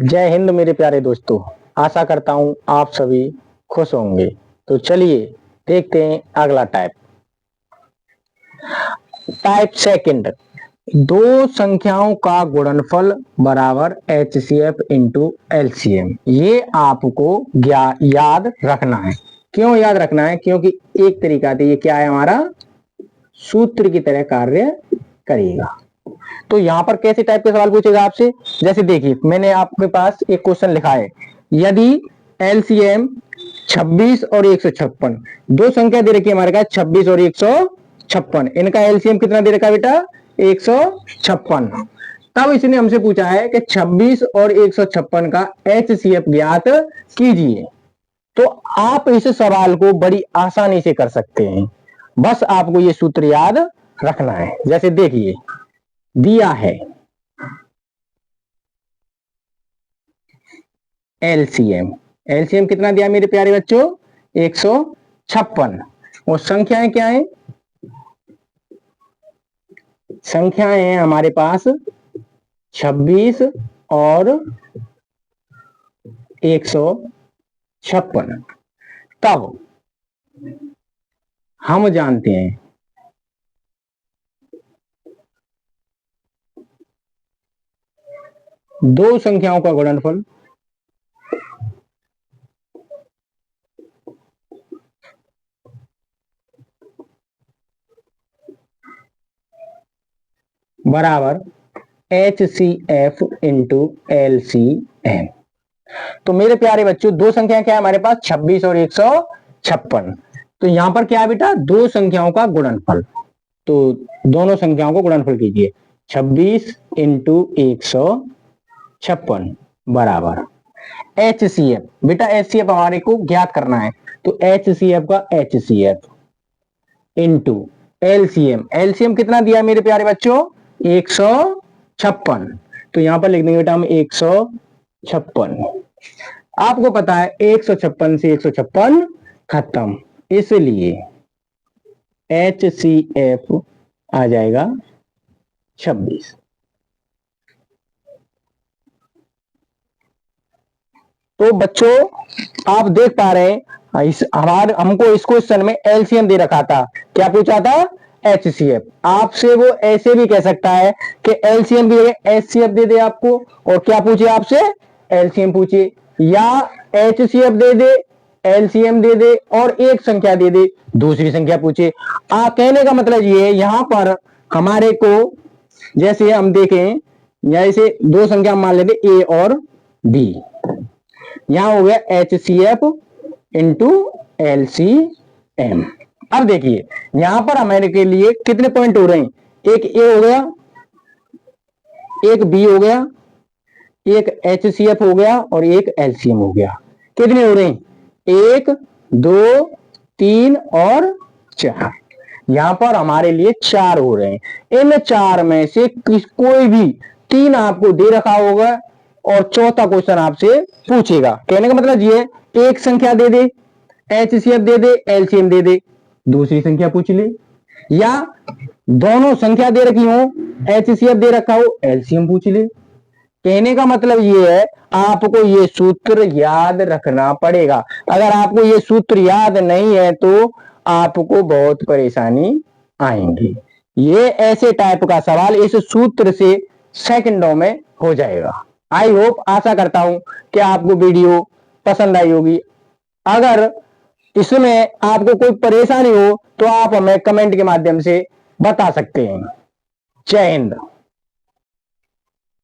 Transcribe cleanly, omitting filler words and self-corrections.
जय हिंद मेरे प्यारे दोस्तों। आशा करता हूं आप सभी खुश होंगे। तो चलिए देखते हैं अगला टाइप। टाइप सेकंड, दो संख्याओं का गुणनफल बराबर HCF इंटू LCM। ये आपको याद रखना है। क्यों याद रखना है? क्योंकि एक तरीका था, ये क्या है, हमारा सूत्र की तरह कार्य करेगा। तो यहां पर कैसे टाइप के सवाल पूछेगा आपसे? जैसे देखिए, मैंने आपके पास एक क्वेश्चन लिखा है, यदि LCM 26 और 156, दो संख्या दे रखी है हमारे पास 26 और 156, इनका LCM कितना दे रखा है बेटा? 156। तब इसने हमसे पूछा है कि 26 और 156 का HCF ज्ञात कीजिए। तो आप इस सवाल को बड़ी आसानी से कर सकते हैं, बस आपको ये सूत्र याद रखना है। जैसे देखिए दिया है LCM कितना दिया मेरे प्यारे बच्चों? 156। और संख्याएं क्या है? संख्याएं हैं हमारे पास 26 और 156। तब हम जानते हैं दो संख्याओं का गुणनफल बराबर HCF इंटू LCM। तो मेरे प्यारे बच्चों, दो संख्याएं क्या है हमारे पास? 26 और 156। तो यहां पर क्या है बेटा? दो संख्याओं का गुणनफल। तो दोनों संख्याओं को गुणनफल कीजिए, 26 इंटू 156 बराबर HCF। बेटा HCF हमारे को ज्ञात करना है, तो HCF का HCF इंटू LCM कितना दिया मेरे प्यारे बच्चों? 156। तो यहां पर लिख देंगे बेटा हम 156। आपको पता है 156 से 156 खत्म, इसलिए HCF आ जाएगा 26। तो बच्चों आप देख पा रहे हैं, हमको इस क्वेश्चन में LCM दे रखा था। क्या पूछा था? HCF। आपसे वो ऐसे भी कह सकता है कि LCM की जगह HCF दे दे आपको, और क्या पूछे आपसे? LCM पूछे, या HCF दे दे, LCM दे दे और एक संख्या दे दे, दूसरी संख्या पूछे। कहने का मतलब ये है, यहां पर हमारे को जैसे हम देखें, जैसे दो संख्या मान लेते A और B, यहां हो गया HCF इंटू LCM। अब देखिए यहां पर हमारे के लिए कितने पॉइंट हो रहे हैं? एक A हो गया, एक B हो गया, एक HCF हो गया और एक LCM हो गया। कितने हो रहे हैं? 1 2 3 और 4। यहां पर हमारे लिए 4 हो रहे हैं। इन 4 में से कोई भी 3 आपको दे रखा होगा और चौथा क्वेश्चन आपसे पूछेगा। कहने का मतलब ये है, एक संख्या दे दे, HCF दे दे, LCM दे दे, दूसरी संख्या पूछ ले, या दोनों संख्या दे रखी हो, HCF दे रखा हो, LCM पूछ ले। कहने का मतलब ये है, आपको ये सूत्र याद रखना पड़ेगा। अगर आपको ये सूत्र याद नहीं है तो आपको बहुत परेशानी आएंगी। ये ऐसे टाइप का सवाल इस सूत्र से सेकंडों में हो जाएगा। आई होप, आशा करता हूं कि आपको वीडियो पसंद आई होगी। अगर इसमें आपको कोई परेशानी हो तो आप हमें कमेंट के माध्यम से बता सकते हैं। जय हिंद।